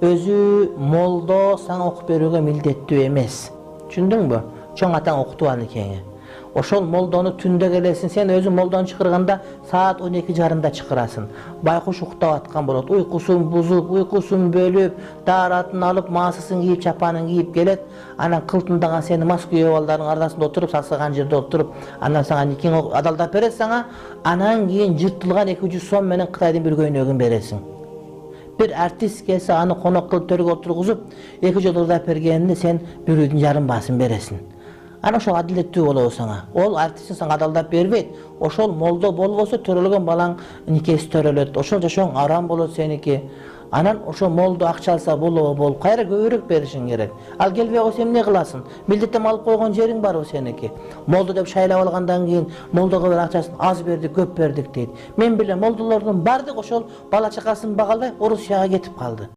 өзү молдо сага окуп берүүгө милдеттүү эмес. Түшүндүңбү? Чоң атаң окутуп аныкени. Ошол молдону түндө келесиң, сен өзүң молдону чакырганда саат 12:30 чакырасың. Байкуш уктап аткан болот. Уйкусун бузуп, уйкусун бөлүп, дааратын алып, маасысын кийип, чапанын кийип келет. Анан кылтындаган сени мас күйөө балдардын арасында отуруп, сасыган жерде отуруп, анан сага никең адалдап берет сага. Анан кийин жыртылган 200 сом менен Кытайдын бир көйнөгүн бересиң. Bir артист келсе, аны конок кылып төргө отургузуп, 2 жолу ырдап бергенде сен 1,5 басын бересиң. Ана ошол адилеттүү болобу сага. Ол артистин сага адалдап бербейт. Ошол молдо болбосо төрөлгөн балаң никеси төрөлөт. Ошол жашооң арам болот сеники. Анан ошо молдо акча алса болобу болуп, кайра көбүрөөк беришиң керек. Ал келбей койсо эмне кыласың? Милдеттем алып койгон жериң барбы сеники? Молдо деп шайлап алгандан кийин молдого бир акчасын аз бердик, көп бердик дейт. Мен билем молдолордун бардыгы ошол бала чакасын бага албай Орусияга кетип калды.